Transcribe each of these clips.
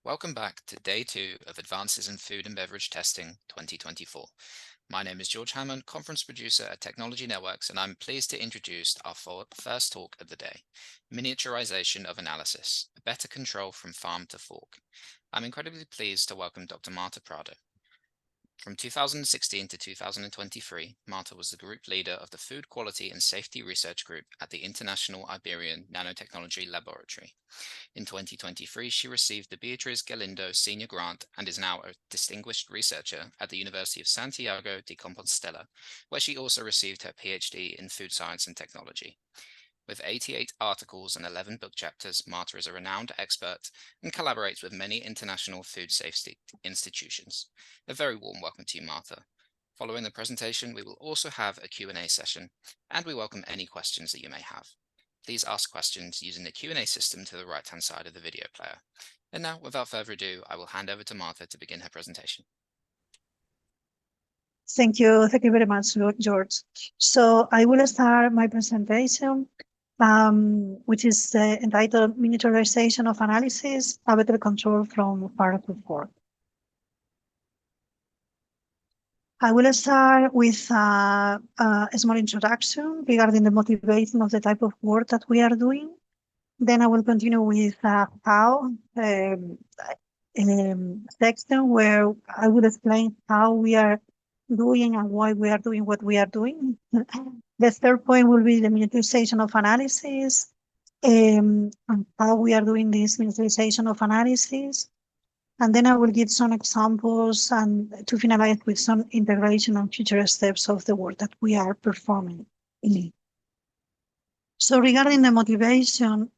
Welcome back to Day 2 of Advances in Food and Beverage Testing 2024. My name is George Hammond, Conference Producer at Technology Networks, and I'm pleased to introduce our first talk of the day, Miniaturization of Analysis, a better control from farm to fork. I'm incredibly pleased to welcome Dr. Marta Prado. From 2016 to 2023, Marta was the group leader of the Food Quality and Safety Research Group at the International Iberian Nanotechnology Laboratory. In 2023, she received the Beatriz Galindo Senior Grant and is now a distinguished researcher at the University of Santiago de Compostela, where she also received her PhD in food science and technology. With 88 articles and 11 book chapters, Marta is a renowned expert and collaborates with many international food safety institutions. A very warm welcome to you, Marta. Following the presentation, we will also have a Q&A session, and we welcome any questions that you may have. Please ask questions using the Q&A system to the right-hand side of the video player. And now, without further ado, I will hand over to Marta to begin her presentation. Thank you very much, George. So I will start my presentation, which is entitled Miniaturization of Analysis, a better control from farm to fork. I will start with a small introduction regarding the motivation of the type of work that we are doing. Then I will continue with how section where I will explain how we are doing and why we are doing what we are doing. The third point will be the miniaturization of analysis and how we are doing this miniaturization of analysis. And then I will give some examples and to finalize with some integration and future steps of the work that we are performing. So regarding the motivation,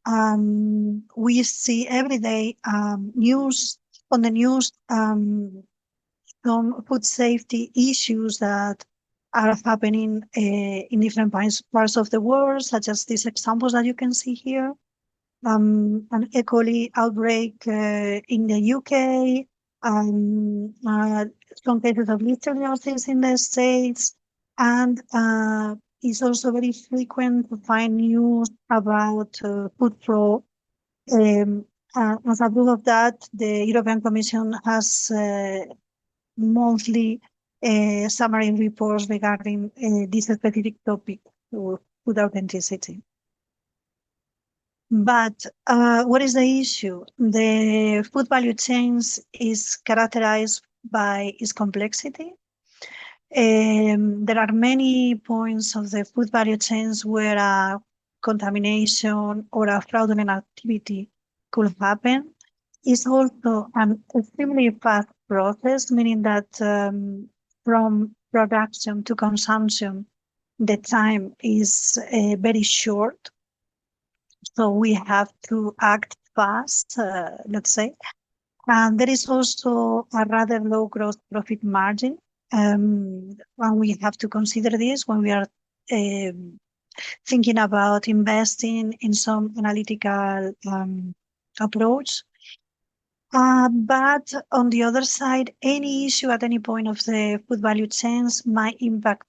we see every day news on the news some food safety issues that are happening in different parts of the world, such as these examples that you can see here. An E. coli outbreak in the UK, some cases of listeriosis in the States, and it's also very frequent to find news about food fraud. As a proof of that, the European Commission has monthly summary reports regarding this specific topic, food authenticity. But what is the issue? The food value chains is characterized by its complexity. There are many points of the food value chains where a contamination or a fraudulent activity could happen. It's also an extremely fast process, meaning that from production to consumption, the time is very short. So we have to act fast, let's say. And there is also a rather low gross profit margin. And we have to consider this when we are thinking about investing in some analytical approach. But on the other side, any issue at any point of the food value chains might impact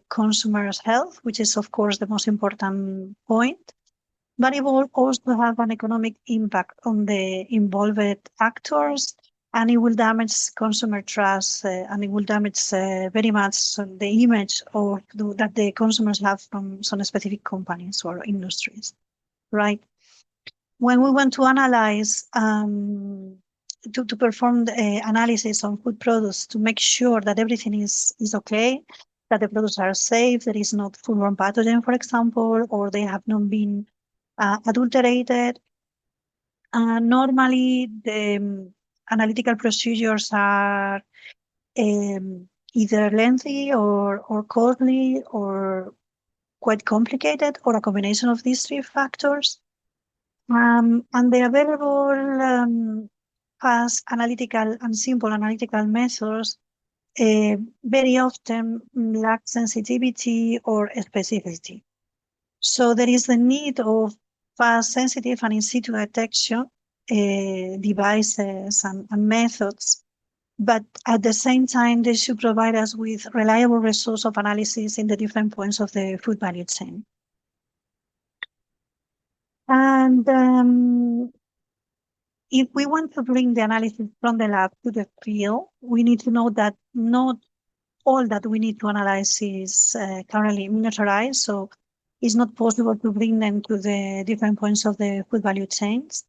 consumers' health, which is, of course, the most important point. But it will also have an economic impact on the involved actors, and it will damage consumer trust, and it will damage very much the image of that the consumers have from some specific companies or industries, right? When we want to analyze, to perform the analysis on food products to make sure that everything is okay, that the products are safe, there is not foodborne pathogen, for example, or they have not been adulterated. Normally, the analytical procedures are either lengthy or costly or quite complicated, or a combination of these three factors. And the available fast analytical and simple analytical methods very often lack sensitivity or specificity. So there is the need of fast, sensitive, and in situ detection devices and methods, but at the same time, they should provide us with reliable results of analysis in the different points of the food value chain. And if we want to bring the analysis from the lab to the field, we need to know that not all that we need to analyze is currently miniaturized, so it's not possible to bring them to the different points of the food value chains.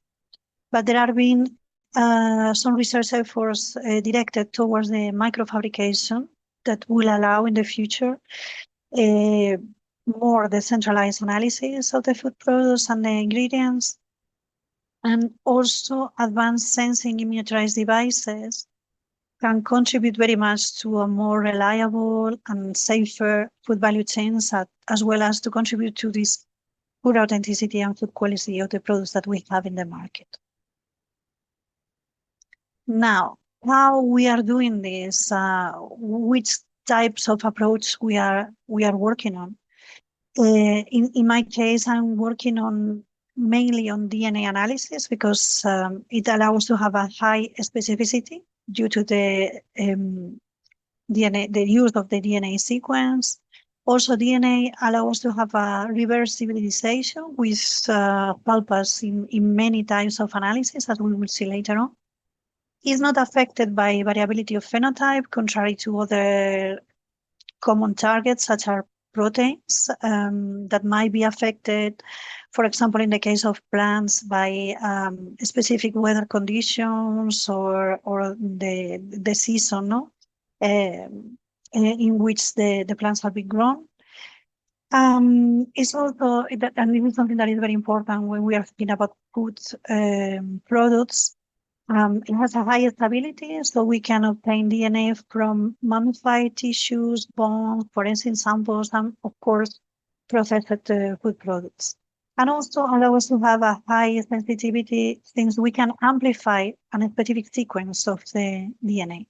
But there have been some research efforts directed towards the microfabrication that will allow in the future more decentralized analysis of the food products and the ingredients, and also advanced sensing in miniaturized devices can contribute very much to a more reliable and safer food value chains, as well as to contribute to this food authenticity and food quality of the products that we have in the market. Now, how we are doing this, which types of approach we are working on. In my case, I'm working on mainly on DNA analysis because it allows to have a high specificity due to the DNA, the use of the DNA sequence. Also, DNA allows to have a reverse hybridization, which help us in many types of analysis, as we will see later on. Is not affected by variability of phenotype, contrary to other common targets, such as proteins, that might be affected, for example, in the case of plants, by specific weather conditions or the season, no? In which the plants have been grown. It's also, and this is something that is very important when we are thinking about food products. It has a high stability, so we can obtain DNA from mummified tissues, bones, forensic samples, and of course, processed food products. And also allow us to have a high sensitivity since we can amplify a specific sequence of the DNA.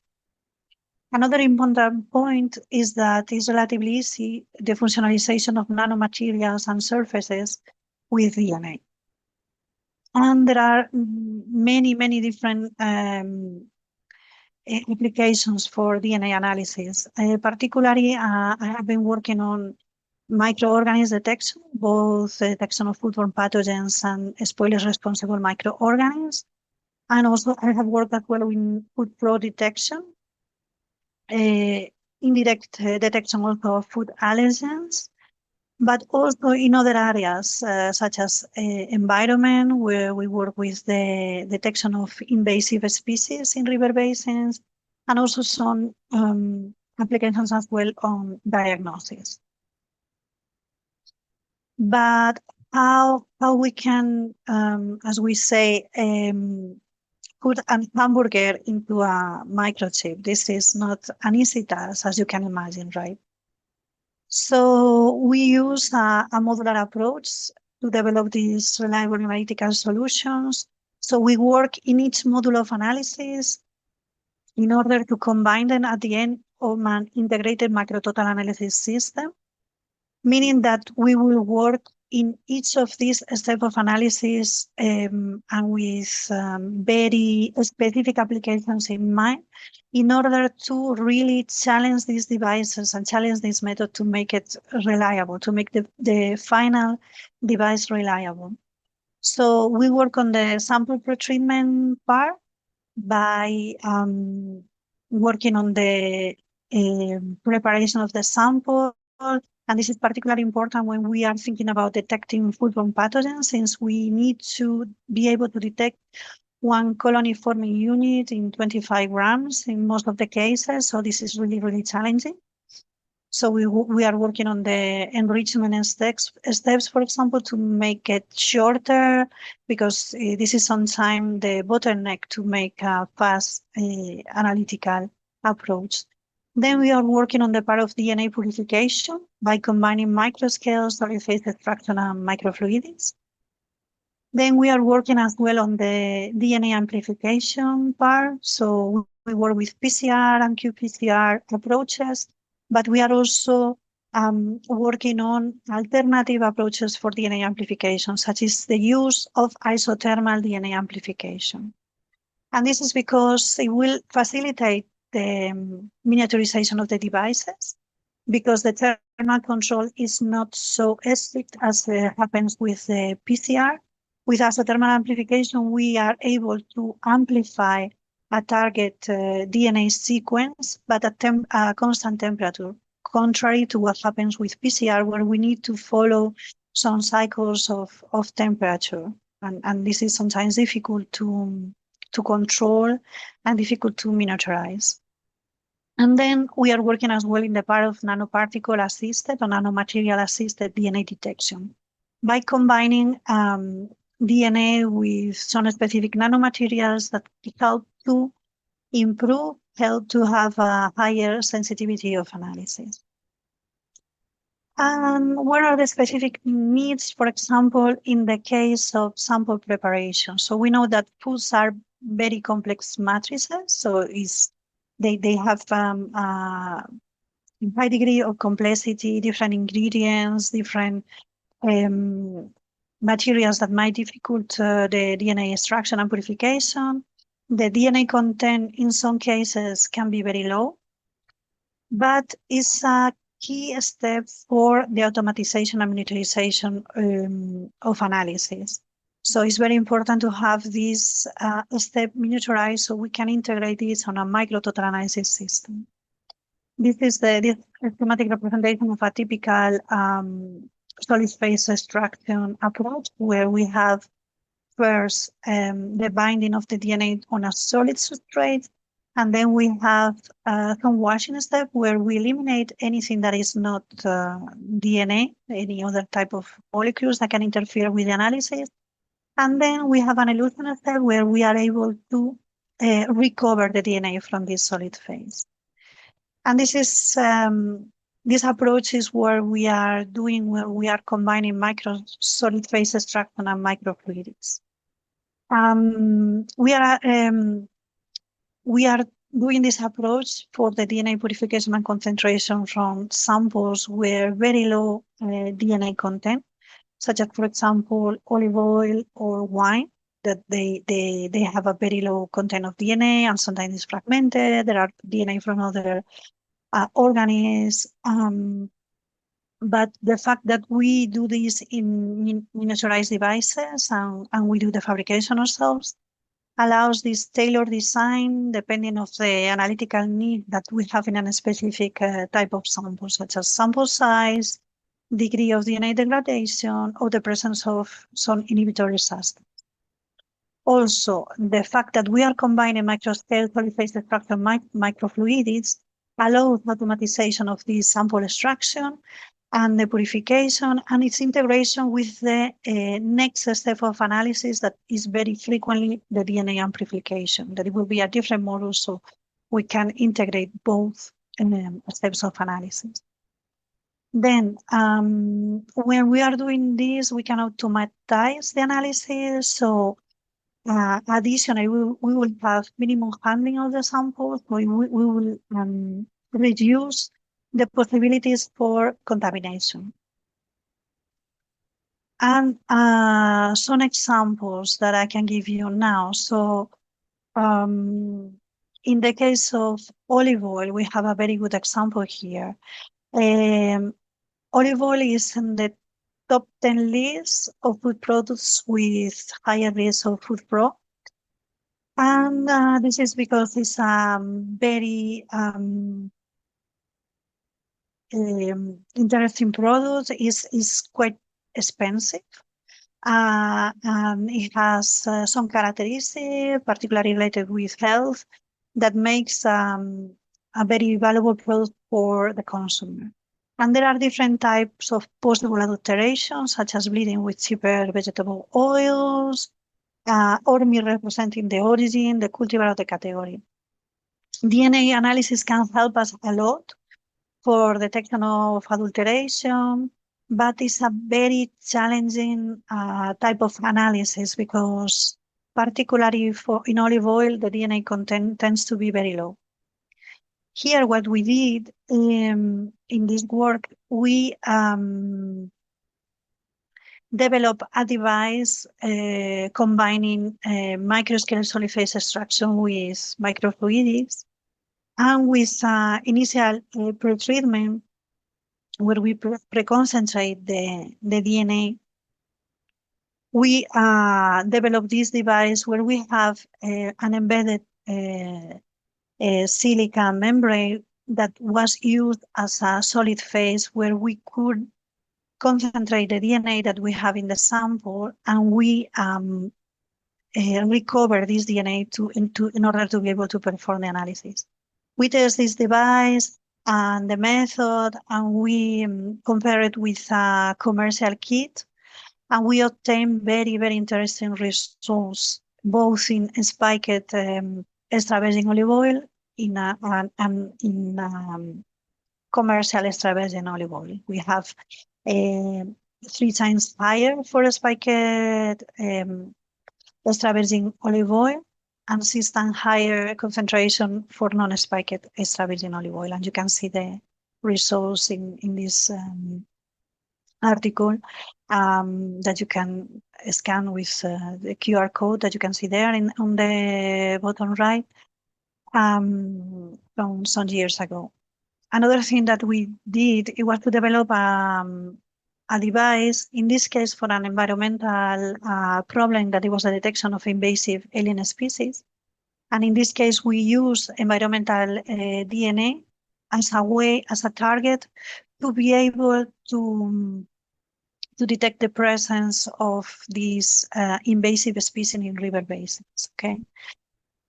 Another important point is that it's relatively easy, the functionalization of nanomaterials and surfaces with DNA. And there are many, many different applications for DNA analysis. Particularly, I have been working on microorganism detection, both detection of foodborne pathogens and spoilage responsible microorganisms. And also I have worked as well in food fraud detection, indirect detection also of food allergens, but also in other areas such as environment, where we work with the detection of invasive species in river basins, and also some applications as well on diagnosis. But how we can, as we say, put a hamburger into a microchip? This is not an easy task, as you can imagine, right? So we use a modular approach to develop these reliable analytical solutions. So we work in each module of analysis in order to combine them at the end of an integrated macro total analysis system, meaning that we will work in each of these steps of analysis and with very specific applications in mind, in order to really challenge these devices and challenge this method to make it reliable, to make the final device reliable. So we work on the sample pretreatment part by working on the preparation of the sample. And this is particularly important when we are thinking about detecting foodborne pathogens, since we need to be able to detect one colony forming unit in 25 grams in most of the cases. So this is really, really challenging. So we are working on the enrichment steps, for example, to make it shorter, because this is sometimes the bottleneck to make a fast analytical approach. Then we are working on the part of DNA purification by combining microscales, solid phase extraction, and microfluidics. Then we are working as well on the DNA amplification part. So we work with PCR and qPCR approaches, but we are also working on alternative approaches for DNA amplification, such as the use of isothermal DNA amplification. And this is because it will facilitate the miniaturization of the devices, because the thermal control is not so strict as happens with the PCR. With isothermal amplification, we are able to amplify a target DNA sequence, but at a constant temperature, contrary to what happens with PCR, where we need to follow some cycles of temperature. And this is sometimes difficult to control and difficult to miniaturize. And then we are working as well in the part of nanoparticle assisted or nanomaterial assisted DNA detection by combining DNA with some specific nanomaterials that help to help to have a higher sensitivity of analysis. And what are the specific needs, for example, in the case of sample preparation? So we know that foods are very complex matrices, so they have a high degree of complexity, different ingredients, different materials that might difficult the DNA extraction and purification. The DNA content in some cases can be very low, but it's a key step for the automatization and miniaturization of analysis. So it's very important to have this step miniaturized so we can integrate this on a micro total analysis system. This is the schematic representation of a typical solid phase extraction approach, where we have first the binding of the DNA on a solid substrate, and then we have some washing step where we eliminate anything that is not DNA, any other type of molecules that can interfere with the analysis. And then we have an elution step where we are able to recover the DNA from this solid phase. And this is this approach is where we are combining micro solid phase extraction and microfluidics. We are doing this approach for the DNA purification and concentration from samples where very low DNA content, such as, for example, olive oil or wine, that they have a very low content of DNA and sometimes it's fragmented. There are DNA from other organisms. But the fact that we do this in miniaturized devices and we do the fabrication ourselves allows this tailored design depending on the analytical need that we have in a specific type of sample, such as sample size, degree of DNA degradation, or the presence of some inhibitory substance. Also, the fact that we are combining microscale solid phase extraction microfluidics allows automatization of the sample extraction and the purification and its integration with the next step of analysis that is very frequently the DNA amplification, that it will be a different model so we can integrate both steps of analysis. Then when we are doing this, we can automatize the analysis. So additionally, we will have minimum handling of the samples. We will reduce the possibilities for contamination. And some examples that I can give you now. So in the case of olive oil, we have a very good example here. Olive oil is in the top 10 list of food products with higher risk of food fraud. And this is because it's very interesting product. Is quite expensive. And it has some characteristics, particularly related with health, that makes a very valuable product for the consumer. And there are different types of possible adulteration, such as bleeding with cheaper vegetable oils, or misrepresenting the origin, the cultivar of the category. DNA analysis can help us a lot for detection of adulteration, but it's a very challenging type of analysis because particularly in olive oil, the DNA content tends to be very low. Here, what we did in this work, we developed a device combining microscale solid phase extraction with microfluidics and with initial pretreatment where we pre-concentrate the DNA we developed this device where we have an embedded silica membrane that was used as a solid phase where we could concentrate the DNA that we have in the sample, and we recover this DNA in order to be able to perform the analysis. We test this device and the method, and we compare it with a commercial kit, and we obtain very, very interesting results, both in spiked extra virgin olive oil and in commercial extra virgin olive oil. We have 3 times higher for spiked extra virgin olive oil and 6 times higher concentration for non-spiked extra virgin olive oil. And you can see the results in this article that you can scan with the QR code that you can see there on the bottom right from some years ago. Another thing that we did, it was to develop a device, in this case for an environmental problem, that it was the detection of invasive alien species. And in this case, we use environmental DNA as a target to be able to detect the presence of these invasive species in river basins, okay?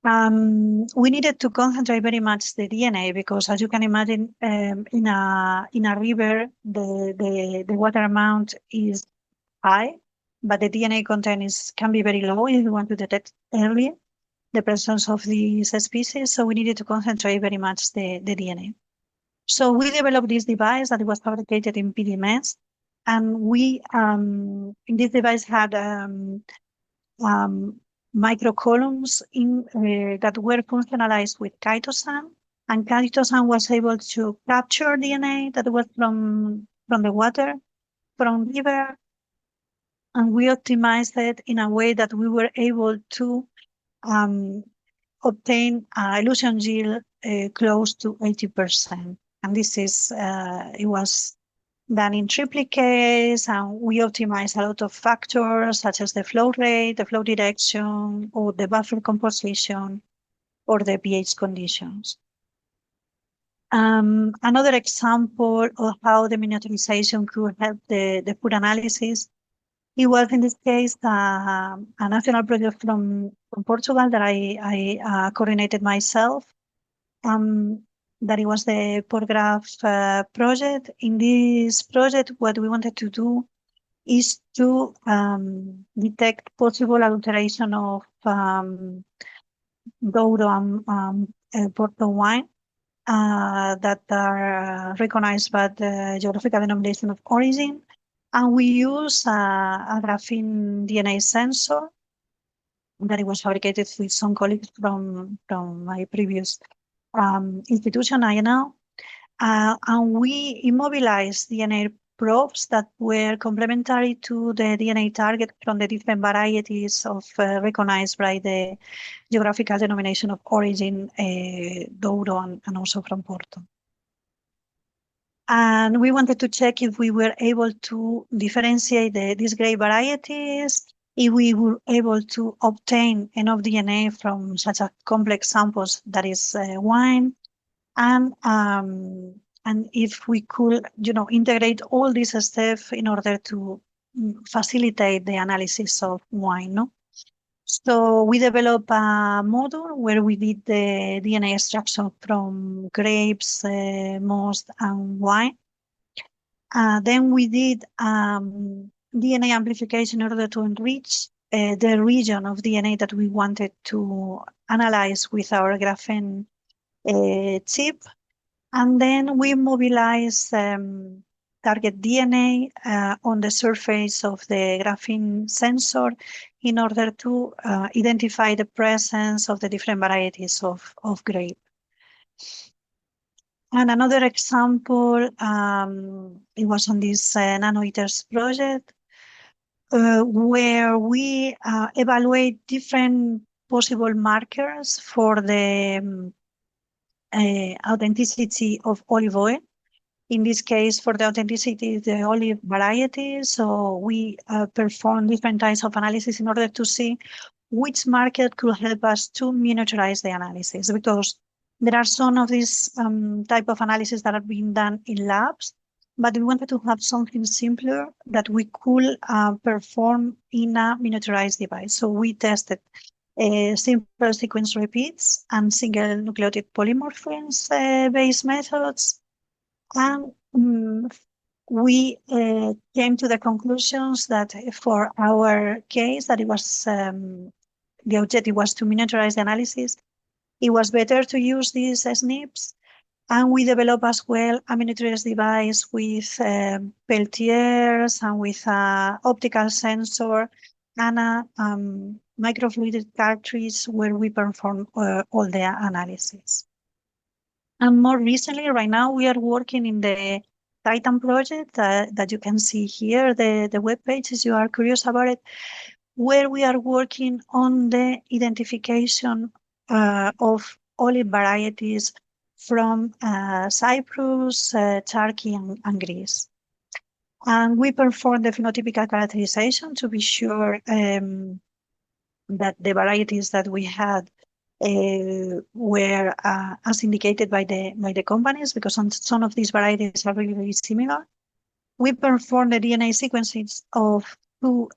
We needed to concentrate very much the DNA because, as you can imagine, in a river, the water amount is high, but the DNA content can be very low if you want to detect early the presence of these species. So we needed to concentrate very much the DNA. So we developed this device that was fabricated in PDMS, and we in this device had microcolumns that were functionalized with chitosan, and chitosan was able to capture DNA that was from the water, from river, and we optimized it in a way that we were able to obtain elution yield close to 80%. And this is, it was done in triplicates, and we optimize a lot of factors such as the flow rate, the flow direction, or the buffer composition, or the pH conditions. Another example of how the miniaturization could help the food analysis, it was in this case a national project from Portugal that I coordinated myself. That it was the PORGRAPH project. In this project, what we wanted to do is to detect possible adulteration of Douro and Porto wine that are recognized by the geographical denomination of origin. And we use a graphene DNA sensor that it was fabricated with some colleagues from my previous institution, INL, and we immobilized DNA probes that were complementary to the DNA target from the different varieties of recognized by the geographical denomination of origin, Douro, and also from Porto. And we wanted to check if we were able to differentiate these grape varieties, if we were able to obtain enough DNA from such a complex samples that is wine, and if we could, integrate all these steps in order to facilitate the analysis of wine. No? So we developed a module where we did the DNA extraction from grapes, moss, and wine. Then we did DNA amplification in order to enrich the region of DNA that we wanted to analyze with our graphene chip. And then we mobilize target DNA on the surface of the graphene sensor in order to identify the presence of the different varieties of grape. And another example, it was on this nanoeters project, where we evaluate different possible markers for the authenticity of olive oil. In this case, for the authenticity, the olive varieties. So we perform different types of analysis in order to see which market could help us to miniaturize the analysis, because there are some of these type of analysis that are being done in labs, but we wanted to have something simpler that we could perform in a miniaturized device. So we tested simple sequence repeats and single nucleotide polymorphins based methods. And we came to the conclusions that for our case, that it was the objective was to miniaturize the analysis. It was better to use these SNPs. And we developed as well a miniaturized device with peltiers and with an optical sensor and a microfluidic cartridge where we perform all the analysis. And more recently, right now, we are working in the Titan project that you can see here, the web page, if you are curious about it, where we are working on the identification of olive varieties from Cyprus, Turkey, and Greece. And we perform the phenotypical characterization to be sure that the varieties that we had were as indicated by the companies, because some of these varieties are really, really similar. We perform the DNA sequences of two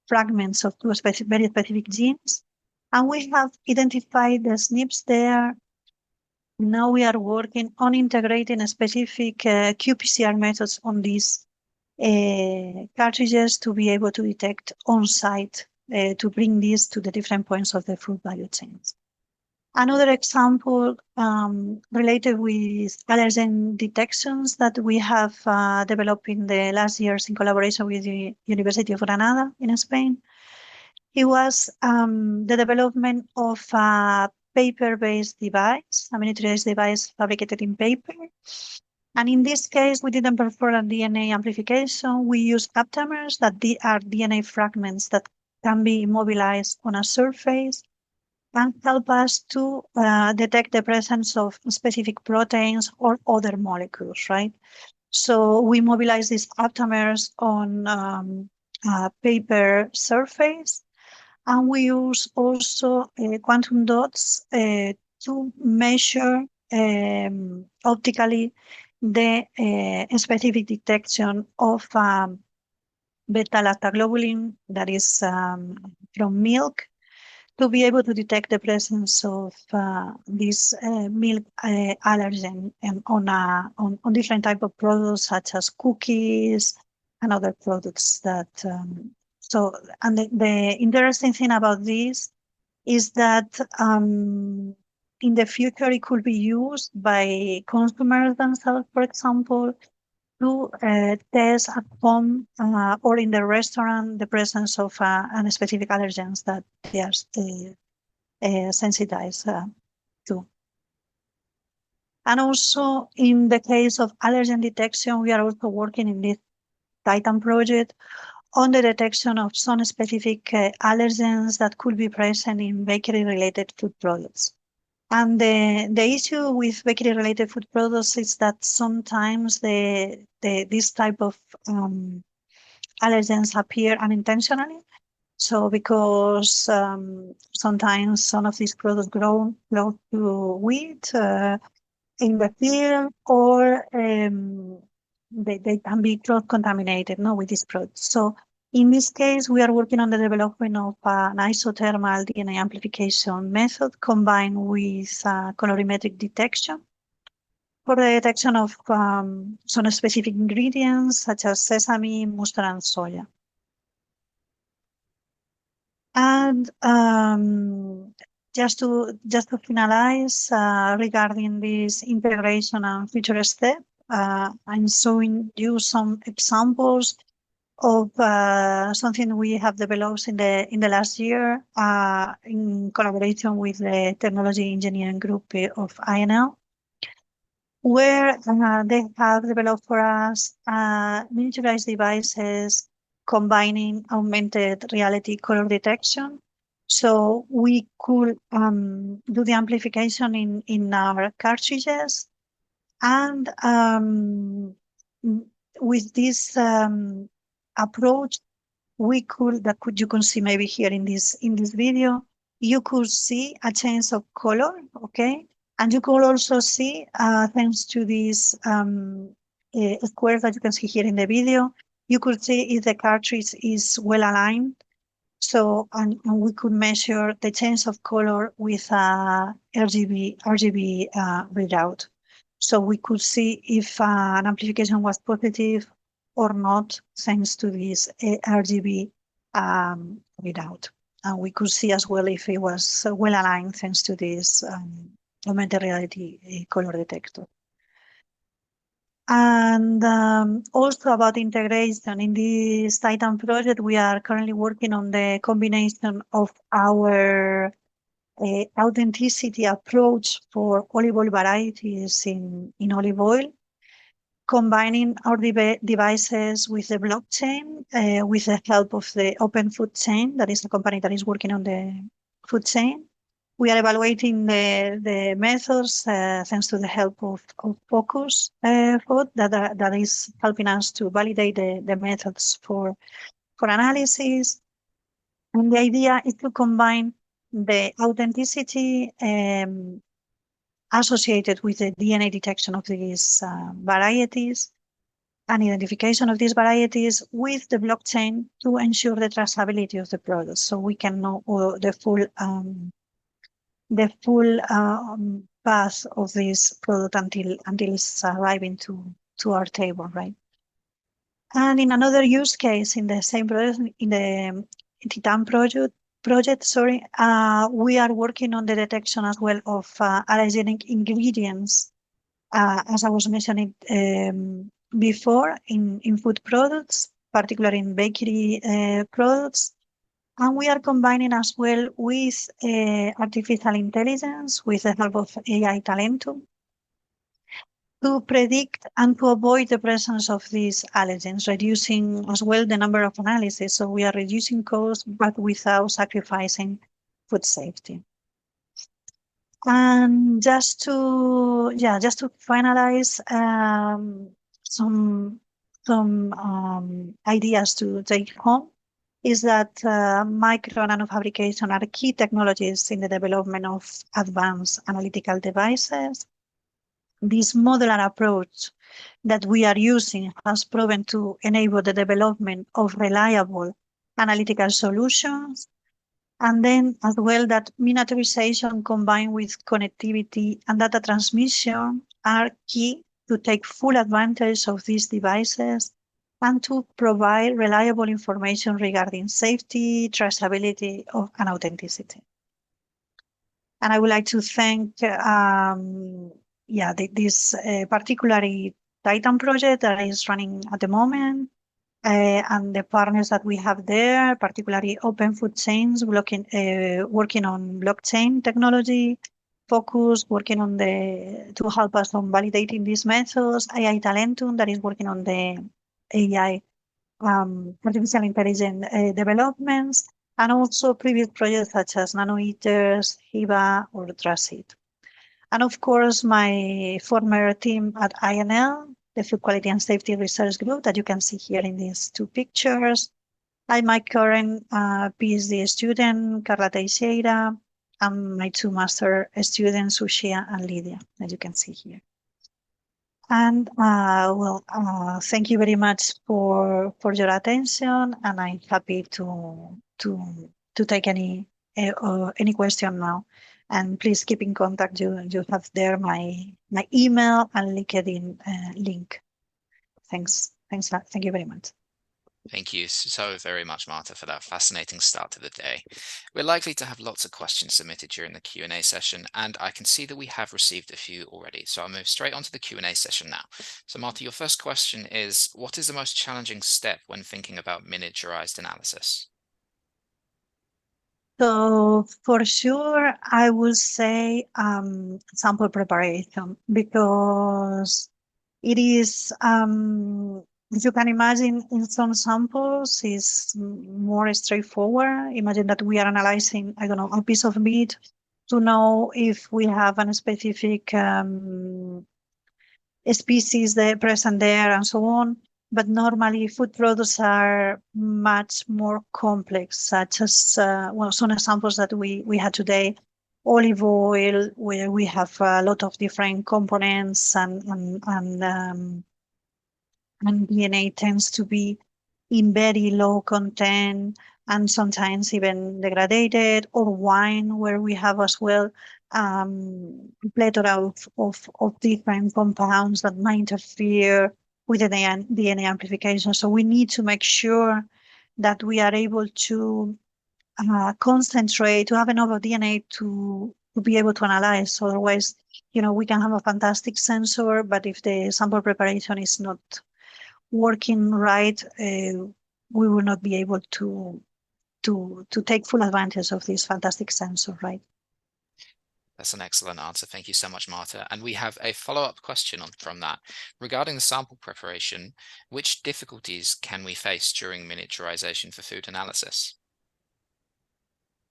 fragments of two very specific genes, and we have identified the SNPs there. Now we are working on integrating specific qPCR methods on these cartridges to be able to detect on-site to bring these to the different points of the food value chains. Another example related with allergen detections that we have developed in the last years in collaboration with the University of Granada in Spain. It was the development of a paper-based device, a miniaturized device fabricated in paper. And in this case, we didn't perform a DNA amplification. We use aptamers that are DNA fragments that can be immobilized on a surface and help us to detect the presence of specific proteins or other molecules, right? So we mobilize these aptamers on a paper surface, and we use also quantum dots to measure optically the specific detection of beta-lactoglobulin that is from milk, to be able to detect the presence of this milk allergen on different type of products such as cookies and other products that. And the interesting thing about this is that in the future it could be used by consumers themselves, for example, to test at home or in the restaurant the presence of specific allergens that they are sensitized to. And also in the case of allergen detection, we are also working in this Titan project on the detection of some specific allergens that could be present in bakery-related food products. And the issue with bakery-related food products is that sometimes this type of allergens appear unintentionally. So because sometimes some of these products grow to wheat in the field, or they can be cross-contaminated with these products. So in this case, we are working on the development of an isothermal DNA amplification method combined with colorimetric detection for the detection of some specific ingredients such as sesame, mustard, and soya. And just to finalize regarding this integration and future step, I'm showing you some examples of something we have developed in the last year in collaboration with the technology engineering group of INL, where they have developed for us miniaturized devices combining augmented reality color detection. So we could do the amplification in our cartridges And with this approach, you can see maybe here in this video, you could see a change of color, okay? And you could also see, thanks to these squares that you can see here in the video, you could see if the cartridge is well aligned. So, and we could measure the change of color with a RGB readout. So we could see if an amplification was positive or not, thanks to this RGB readout. And we could see as well if it was well aligned, thanks to this augmented reality color detector. And also about integration, in this Titan project, we are currently working on the combination of our authenticity approach for olive oil varieties in olive oil, combining our devices with the blockchain, with the help of the Open Food Chain, that is a company that is working on the food chain. We are evaluating the methods thanks to the help of Focus Food that is helping us to validate the methods for analysis. And the idea is to combine the authenticity associated with the DNA detection of these varieties and identification of these varieties with the blockchain to ensure the traceability of the products, so we can know the full path of this product until it's arriving to our table, right? And in another use case in the same project, in the Titan project, we are working on the detection as well of allergenic ingredients, as I was mentioning before, in food products, particularly in bakery products. And we are combining as well with artificial intelligence, with the help of AI Talentum, to predict and to avoid the presence of these allergens, reducing as well the number of analyses. So we are reducing costs, but without sacrificing food safety. And just to finalize, some ideas to take home is that micro nanofabrication are key technologies in the development of advanced analytical devices. This modular approach that we are using has proven to enable the development of reliable analytical solutions. And then as well, that miniaturization combined with connectivity and data transmission are key to take full advantage of these devices and to provide reliable information regarding safety, traceability, and authenticity. And I would like to thank this particularly Titan project that is running at the moment, and the partners that we have there, particularly Open Food Chains, working on blockchain technology, Focus working on to help us on validating these methods, AI Talentum that is working on the AI artificial intelligence developments, and also previous projects such as Nano Eaters, HIVA, or Trasit. And of course, my former team at INL, the Food Quality and Safety Research Group that you can see here in these two pictures. I'm my current PhD student, Carla Teixeira, and my two master students, Ushia and Lydia, that you can see here. And thank you very much for your attention, and I'm happy to take any question now. And please keep in contact. You have there my email and LinkedIn link. Thanks. Thank you very much. Thank you so very much, Marta, for that fascinating start to the day. We're likely to have lots of questions submitted during the Q&A session, and I can see that we have received a few already. So I'll move straight on to the Q&A session now. So Marta, your first question is, what is the most challenging step when thinking about miniaturized analysis? So for sure, I would say sample preparation, because it is, as you can imagine, in some samples is more straightforward. Imagine that we are analyzing, I don't know, a piece of meat to know if we have a specific species that present there and so on. But normally food products are much more complex, such as, well, some examples that we had today, olive oil, where we have a lot of different components and DNA tends to be in very low content and sometimes even degraded, or wine, where we have as well a plethora of different compounds that might interfere with the DNA amplification. So we need to make sure that we are able to concentrate, to have enough of DNA to be able to analyze. Otherwise, we can have a fantastic sensor, but if the sample preparation is not working right, we will not be able to take full advantage of this fantastic sensor, right? That's an excellent answer. Thank you so much, Marta. And we have a follow-up question from that. Regarding the sample preparation, which difficulties can we face during miniaturization for food analysis?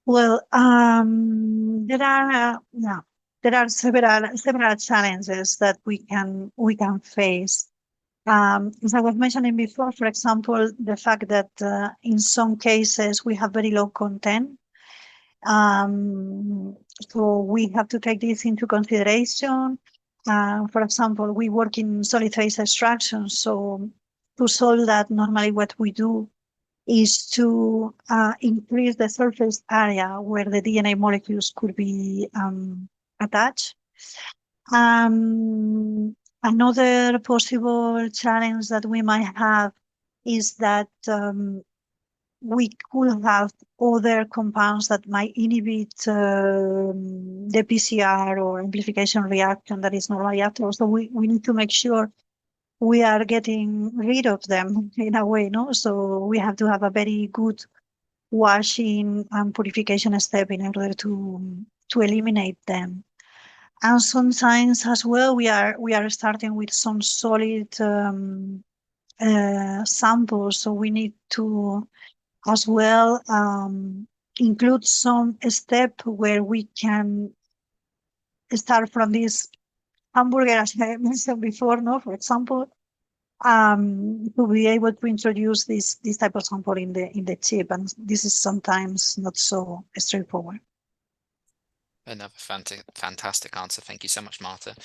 Well, there are several challenges that we can face. As I was mentioning before, for example, the fact that in some cases we have very low content. So we have to take this into consideration. For example, we work in solid phase extraction. So to solve that, normally what we do is to increase the surface area where the DNA molecules could be attached. Another possible challenge that we might have is that we could have other compounds that might inhibit the PCR or amplification reaction that is normally after. So we need to make sure we are getting rid of them in a way, no? So we have to have a very good washing and purification step in order to eliminate them. And sometimes as well, we are starting with some solid samples, so we need to as well include some step where we can start from this hamburger, as I mentioned before, no, for example, to be able to introduce this type of sample in the chip, and this is sometimes not so straightforward. Another fantastic answer. Thank you so much, Marta.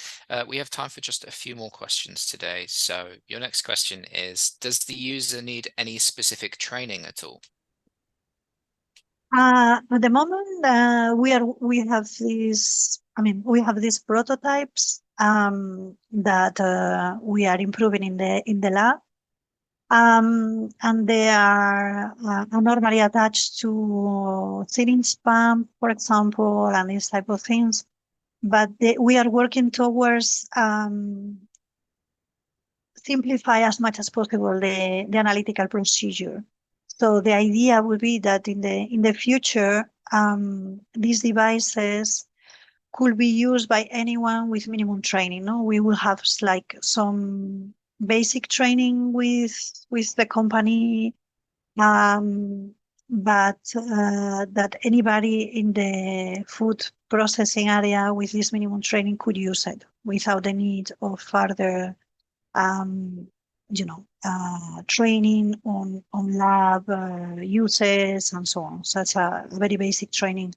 We have time for just a few more questions today. So your next question is, does the user need any specific training at all? At the moment, we have these prototypes that we are improving in the lab. And they are normally attached to syringe pump, for example, and these type of things. But we are working towards simplify as much as possible the analytical procedure. So the idea would be that in the future, these devices could be used by anyone with minimum training. No, we will have like some basic training with the company, but that anybody in the food processing area with this minimum training could use it without the need of further training on lab uses and so on. Such a very basic training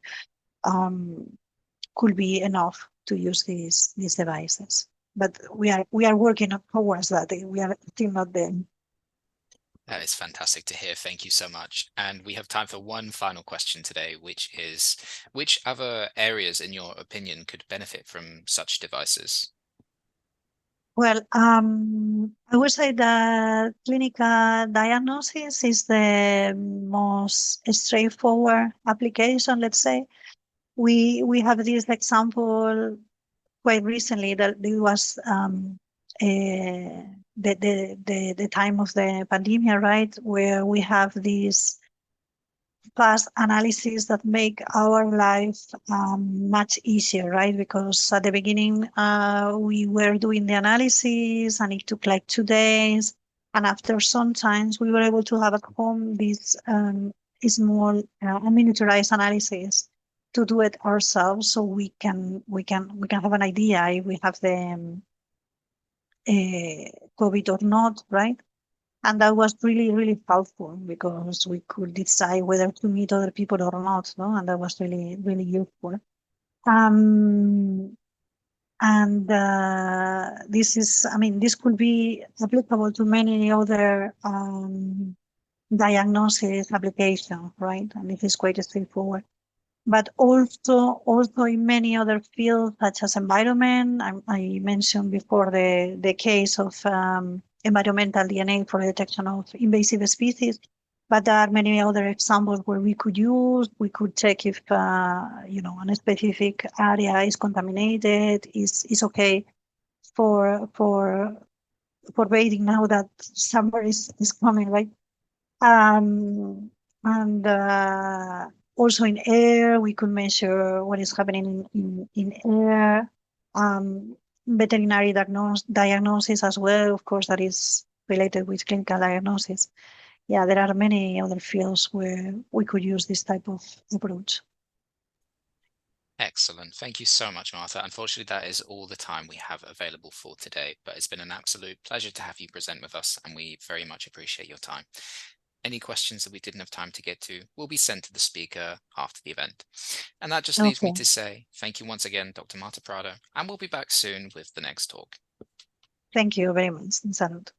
could be enough to use these devices. But we are working towards that. We are still not there. That is fantastic to hear. Thank you so much. And we have time for one final question today, which is, which other areas, in your opinion, could benefit from such devices? Well, I would say that clinical diagnosis is the most straightforward application, let's say. We have this example quite recently that it was the time of the pandemic, right, where we have these fast analysis that make our life much easier, right? Because at the beginning we were doing the analysis and it took like 2 days, and after some times we were able to have at home this small miniaturized analysis to do it ourselves, so we can have an idea if we have COVID or not, right? And that was really, really helpful because we could decide whether to meet other people or not, no? And that was really, really useful. Um, and this could be applicable to many other diagnosis applications, right? And it is quite straightforward. But also in many other fields, such as environment. I mentioned before the case of environmental DNA for detection of invasive species, but there are many other examples where we could use. We could check if a specific area is contaminated, is okay for bathing now that summer is coming, right? Um, and Also in air, we could measure what is happening in air. Veterinary diagnosis as well, of course, that is related with clinical diagnosis. Yeah, there are many other fields where we could use this type of approach. Excellent. Thank you so much, Marta. Unfortunately, that is all the time we have available for today, but it's been an absolute pleasure to have you present with us, and we very much appreciate your time. Any questions that we didn't have time to get to will be sent to the speaker after the event. And that just leaves me Okay. to say thank you once again, Dr. Marta Prado, and we'll be back soon with the next talk. Thank you very much. Salud.